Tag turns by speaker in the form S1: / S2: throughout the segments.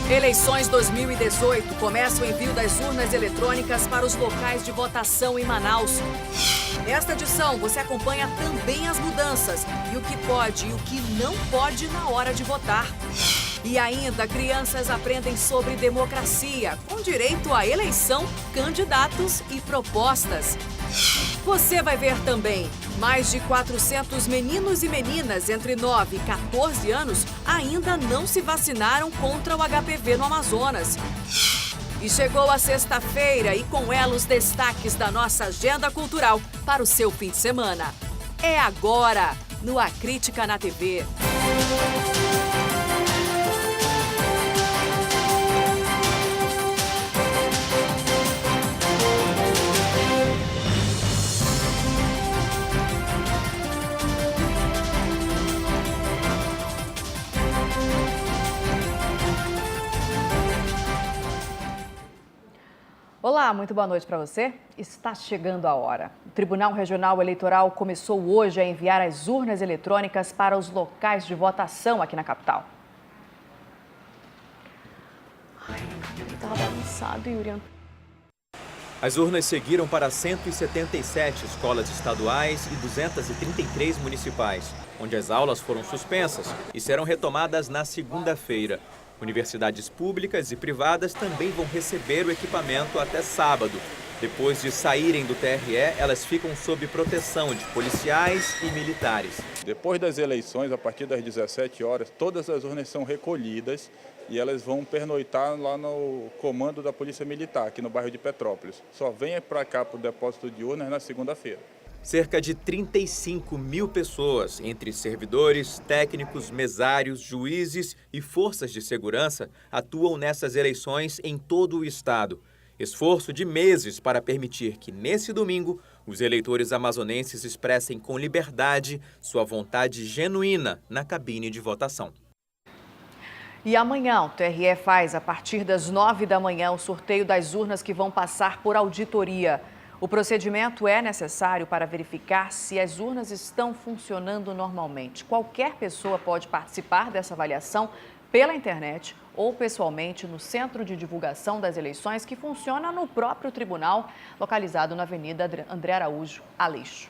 S1: Eleições 2018 começa o envio das urnas eletrônicas para os locais de votação em Manaus. Nesta edição, você acompanha também as mudanças e o que pode e o que não pode na hora de votar. E ainda, crianças aprendem sobre democracia, com direito à eleição, candidatos e propostas. Você vai ver também, mais de 400 meninos e meninas entre 9 e 14 anos ainda não se vacinaram contra o HPV no Amazonas. E chegou a sexta-feira e com ela os destaques da nossa agenda cultural para o seu fim de semana. É agora, no A Crítica na TV. Olá, muito boa noite para você. Está chegando a hora. O Tribunal Regional Eleitoral começou hoje a enviar as urnas eletrônicas para os locais de votação aqui na capital. Ai, estava bagunçado, Yuri.
S2: As urnas seguiram para 177 escolas estaduais e 233 municipais, onde as aulas foram suspensas e serão retomadas na segunda-feira. Universidades públicas e privadas também vão receber o equipamento até sábado. Depois de saírem do TRE, elas ficam sob proteção de policiais e militares.
S3: Depois das eleições, a partir das 17 horas, todas as urnas são recolhidas e elas vão pernoitar lá no comando da Polícia Militar, aqui no bairro de Petrópolis. Só vem para cá para o depósito de urnas na segunda-feira.
S2: Cerca de 35 mil pessoas, entre servidores, técnicos, mesários, juízes e forças de segurança, atuam nessas eleições em todo o estado. Esforço de meses para permitir que, nesse domingo, os eleitores amazonenses expressem com liberdade sua vontade genuína na cabine de votação.
S1: E amanhã o TRE faz, a partir das 9 da manhã, o sorteio das urnas que vão passar por auditoria. O procedimento é necessário para verificar se as urnas estão funcionando normalmente. Qualquer pessoa pode participar dessa avaliação pela internet ou pessoalmente no Centro de Divulgação das Eleições, que funciona no próprio tribunal, localizado na Avenida André Araújo, Aleixo.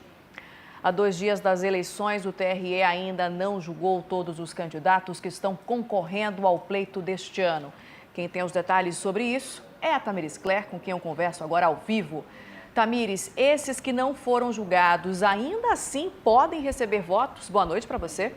S1: Há 2 dias das eleições, o TRE ainda não julgou todos os candidatos que estão concorrendo ao pleito deste ano. Quem tem os detalhes sobre isso é a Tamires Cler, com quem eu converso agora ao vivo. Tamires, esses que não foram julgados ainda assim podem receber votos? Boa noite para você.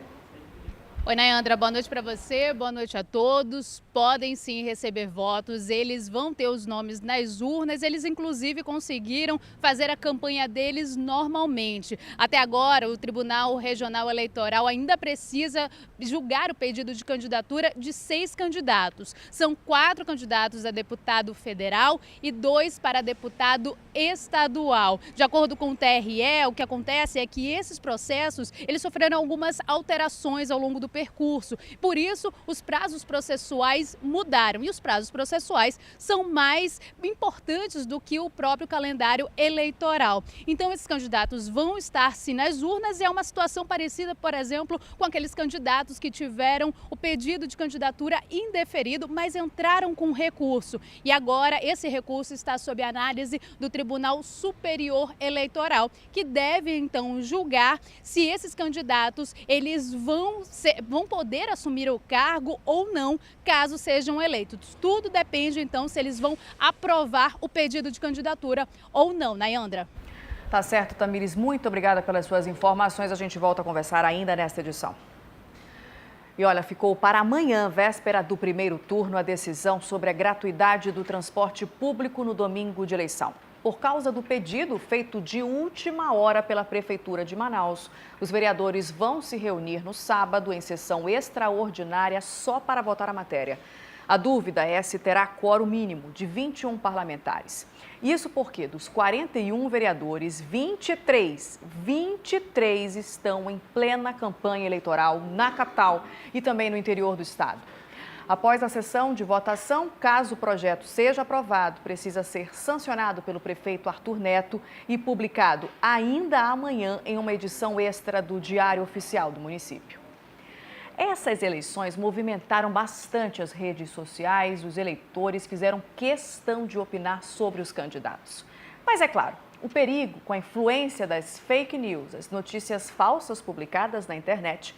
S4: Oi, Nayandra, boa noite para você, boa noite a todos. Podem sim receber votos, eles vão ter os nomes nas urnas, eles inclusive conseguiram fazer a campanha deles normalmente. Até agora, o Tribunal Regional Eleitoral ainda precisa julgar o pedido de candidatura de 6 candidatos. São 4 candidatos a deputado federal e 2 para deputado estadual. De acordo com o TRE, o que acontece é que esses processos, eles sofreram algumas alterações ao longo do percurso. Por isso, os prazos processuais mudaram e os prazos processuais são mais importantes do que o próprio calendário eleitoral. Então, esses candidatos vão estar sim nas urnas e é uma situação parecida, por exemplo, com aqueles candidatos que tiveram o pedido de candidatura indeferido, mas entraram com recurso. E agora esse recurso está sob análise do Tribunal Superior Eleitoral, que deve então julgar se esses candidatos eles vão poder assumir o cargo ou não, caso sejam eleitos. Tudo depende então se eles vão aprovar o pedido de candidatura ou não, Nayandra.
S1: Tá certo, Tamires, muito obrigada pelas suas informações. A gente volta a conversar ainda nesta edição. E olha, ficou para amanhã, véspera do primeiro turno, a decisão sobre a gratuidade do transporte público no domingo de eleição. Por causa do pedido feito de última hora pela Prefeitura de Manaus, os vereadores vão se reunir no sábado em sessão extraordinária só para votar a matéria. A dúvida é se terá quórum mínimo de 21 parlamentares. Isso porque dos 41 vereadores, 23 estão em plena campanha eleitoral na capital e também no interior do estado. Após a sessão de votação, caso o projeto seja aprovado, precisa ser sancionado pelo prefeito Arthur Neto e publicado ainda amanhã em uma edição extra do Diário Oficial do município. Essas eleições movimentaram bastante as redes sociais, os eleitores fizeram questão de opinar sobre os candidatos. Mas é claro, o perigo com a influência das fake news, as notícias falsas publicadas na internet,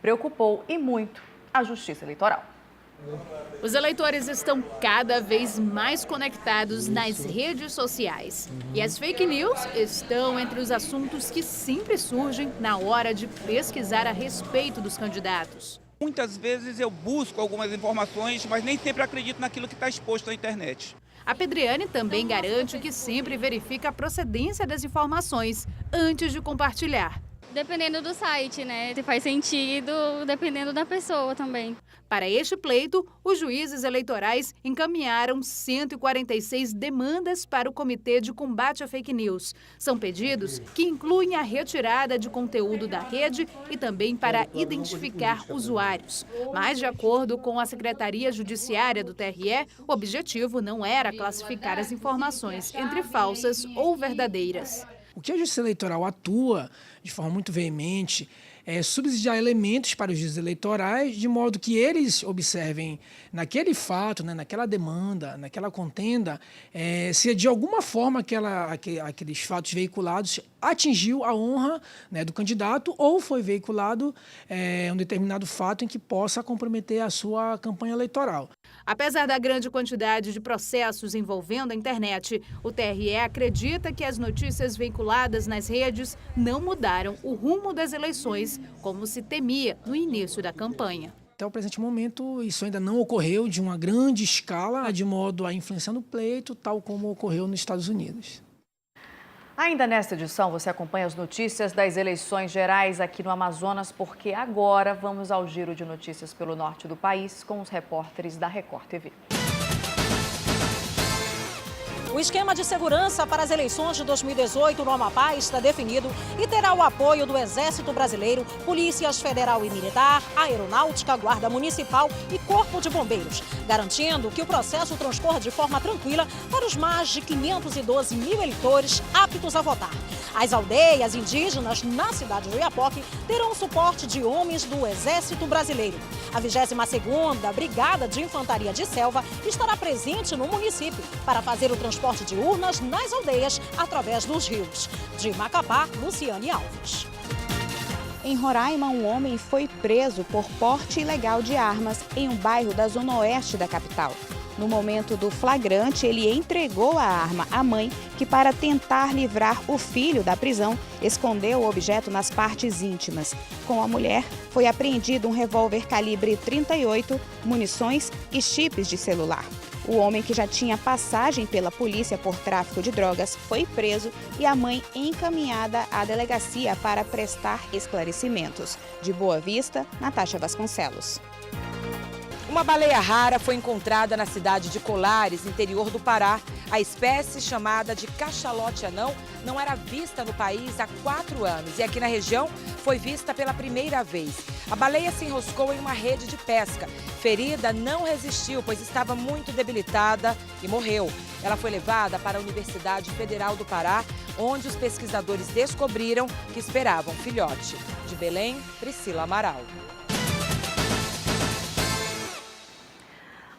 S1: preocupou e muito a Justiça Eleitoral.
S4: Os eleitores estão cada vez mais conectados nas redes sociais. E as fake news estão entre os assuntos que sempre surgem na hora de pesquisar a respeito dos candidatos.
S5: Muitas vezes eu busco algumas informações, mas nem sempre acredito naquilo que está exposto na internet.
S4: A Pedriane também garante que sempre verifica a procedência das informações antes de compartilhar.
S6: Dependendo do site, né? Se faz sentido, dependendo da pessoa também.
S4: Para este pleito, os juízes eleitorais encaminharam 146 demandas para o Comitê de Combate à Fake News. São pedidos que incluem a retirada de conteúdo da rede e também para identificar usuários. Mas, de acordo com a Secretaria Judiciária do TRE, o objetivo não era classificar as informações entre falsas ou verdadeiras.
S7: O que a Justiça Eleitoral atua de forma muito veemente é subsidiar elementos para os juízes eleitorais, de modo que eles observem naquele fato, né, naquela demanda, naquela contenda, se de alguma forma aqueles fatos veiculados atingiu a honra, né, do candidato ou foi veiculado um determinado fato em que possa comprometer a sua campanha eleitoral.
S4: Apesar da grande quantidade de processos envolvendo a internet, o TRE acredita que as notícias veiculadas nas redes não mudaram o rumo das eleições, como se temia no início da campanha.
S7: Até o presente momento, isso ainda não ocorreu de uma grande escala, de modo a influenciar no pleito, tal como ocorreu nos Estados Unidos.
S1: Ainda nesta edição, você acompanha as notícias das eleições gerais aqui no Amazonas, porque agora vamos ao giro de notícias pelo norte do país com os repórteres da Record TV.
S8: O esquema de segurança para as eleições de 2018 no Amapá está definido e terá o apoio do Exército Brasileiro, Polícias Federal e Militar, Aeronáutica, Guarda Municipal e Corpo de Bombeiros, garantindo que o processo transcorra de forma tranquila para os mais de 512 mil eleitores aptos a votar. As aldeias indígenas na cidade de Oiapoque terão o suporte de homens do Exército Brasileiro. A 22ª Brigada de Infantaria de Selva estará presente no município para fazer o transporte de urnas nas aldeias através dos rios. De Macapá, Luciane Alves.
S9: Em Roraima, um homem foi preso por porte ilegal de armas em um bairro da zona oeste da capital. No momento do flagrante, ele entregou a arma à mãe, que, para tentar livrar o filho da prisão, escondeu o objeto nas partes íntimas. Com a mulher, foi apreendido um revólver calibre 38, munições e chips de celular. O homem, que já tinha passagem pela polícia por tráfico de drogas, foi preso e a mãe encaminhada à delegacia para prestar esclarecimentos. De Boa Vista, Natasha Vasconcelos.
S10: Uma baleia rara foi encontrada na cidade de Colares, interior do Pará. A espécie, chamada de cachalote anão, não era vista no país há 4 anos e aqui na região foi vista pela primeira vez. A baleia se enroscou em uma rede de pesca. Ferida, não resistiu, pois estava muito debilitada e morreu. Ela foi levada para a Universidade Federal do Pará, onde os pesquisadores descobriram que esperavam filhote. De Belém, Priscila Amaral.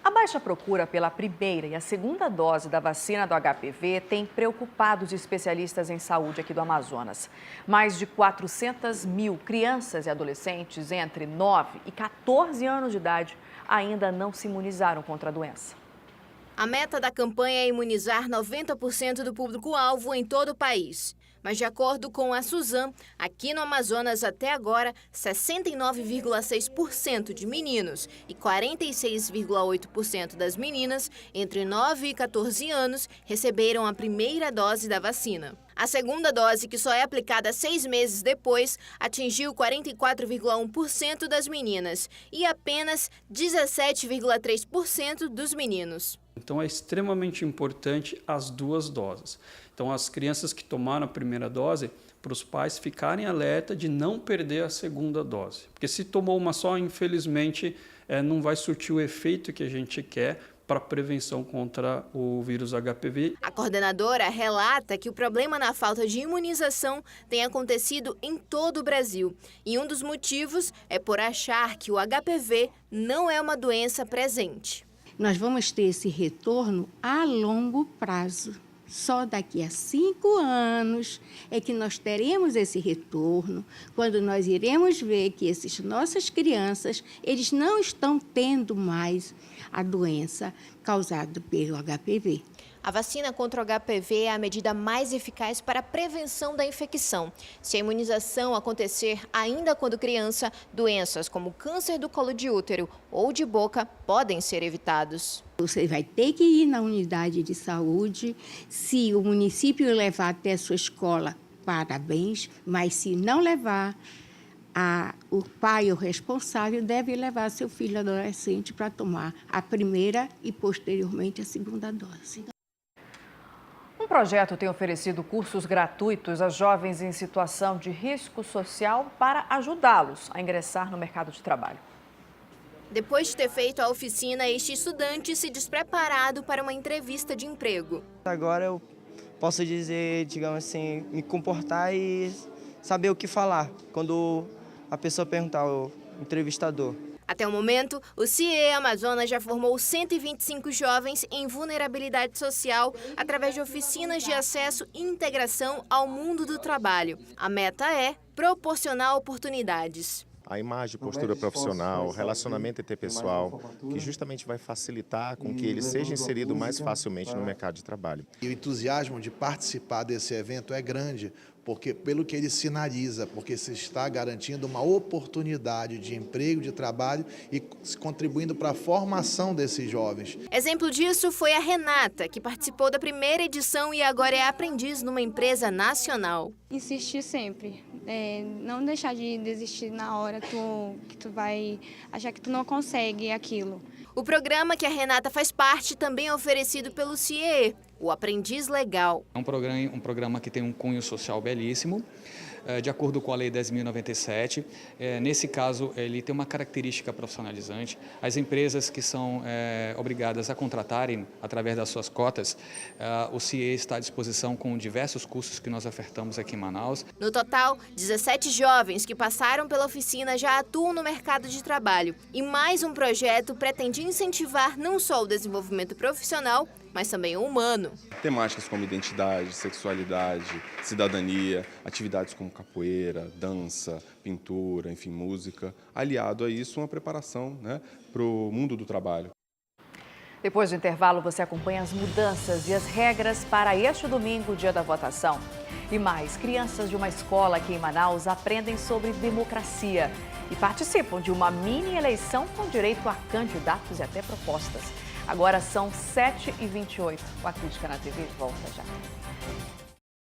S1: A baixa procura pela primeira e a segunda dose da vacina do HPV tem preocupado os especialistas em saúde aqui do Amazonas. Mais de 400 mil crianças e adolescentes entre 9 e 14 anos de idade ainda não se imunizaram contra a doença.
S11: A meta da campanha é imunizar 90% do público-alvo em todo o país. Mas, de acordo com a Suzam, aqui no Amazonas, até agora, 69,6% de meninos e 46,8% das meninas entre 9 e 14 anos receberam a primeira dose da vacina. A segunda dose, que só é aplicada 6 meses depois, atingiu 44,1% das meninas e apenas 17,3% dos meninos.
S12: Então, é extremamente importante as 2 doses. Então, as crianças que tomaram a primeira dose, para os pais ficarem alerta de não perder a segunda dose. Porque se tomou uma só, infelizmente, não vai surtir o efeito que a gente quer para a prevenção contra o vírus HPV.
S11: A coordenadora relata que o problema na falta de imunização tem acontecido em todo o Brasil. E um dos motivos é por achar que o HPV não é uma doença presente.
S13: Nós vamos ter esse retorno a longo prazo. Só daqui a 5 anos é que nós teremos esse retorno, quando nós iremos ver que essas nossas crianças, eles não estão tendo mais a doença causada pelo HPV.
S11: A vacina contra o HPV é a medida mais eficaz para a prevenção da infecção. Se a imunização acontecer ainda quando criança, doenças como câncer do colo de útero ou de boca podem ser evitados.
S13: Você vai ter que ir na unidade de saúde. Se o município levar até a sua escola, parabéns, mas se não levar, o pai, o responsável, deve levar seu filho adolescente para tomar a primeira e posteriormente a segunda dose.
S1: Um projeto tem oferecido cursos gratuitos a jovens em situação de risco social para ajudá-los a ingressar no mercado de trabalho.
S11: Depois de ter feito a oficina, este estudante se diz preparado para uma entrevista de emprego.
S14: Agora eu posso dizer, digamos assim, me comportar e saber o que falar quando a pessoa perguntar, o entrevistador.
S11: Até o momento, o CIE Amazonas já formou 125 jovens em vulnerabilidade social através de oficinas de acesso e integração ao mundo do trabalho. A meta é proporcionar oportunidades.
S15: A imagem, postura profissional, relacionamento interpessoal, que justamente vai facilitar com que ele seja inserido mais facilmente no mercado de trabalho.
S16: E o entusiasmo de participar desse evento é grande, porque pelo que ele sinaliza, porque se está garantindo uma oportunidade de emprego, de trabalho e contribuindo para a formação desses jovens.
S11: Exemplo disso foi a Renata, que participou da primeira edição e agora é aprendiz numa empresa nacional.
S17: Insistir sempre, não deixar de desistir na hora que tu vai achar que tu não consegue aquilo.
S11: O programa que a Renata faz parte também é oferecido pelo CIE, o Aprendiz Legal.
S18: É um programa que tem um cunho social belíssimo, de acordo com a Lei 10.097. Nesse caso, ele tem uma característica profissionalizante. As empresas que são obrigadas a contratarem através das suas cotas, o CIE está à disposição com diversos cursos que nós ofertamos aqui em Manaus.
S11: No total, 17 jovens que passaram pela oficina já atuam no mercado de trabalho. E mais um projeto pretende incentivar não só o desenvolvimento profissional, mas também o humano.
S19: Temáticas como identidade, sexualidade, cidadania, atividades como capoeira, dança, pintura, enfim, música. Aliado a isso, uma preparação, para o mundo do trabalho.
S1: Depois do intervalo, você acompanha as mudanças e as regras para este domingo, dia da votação. E mais, crianças de uma escola aqui em Manaus aprendem sobre democracia e participam de uma mini eleição com direito a candidatos e até propostas. Agora são 7h28. O A Crítica na TV volta já.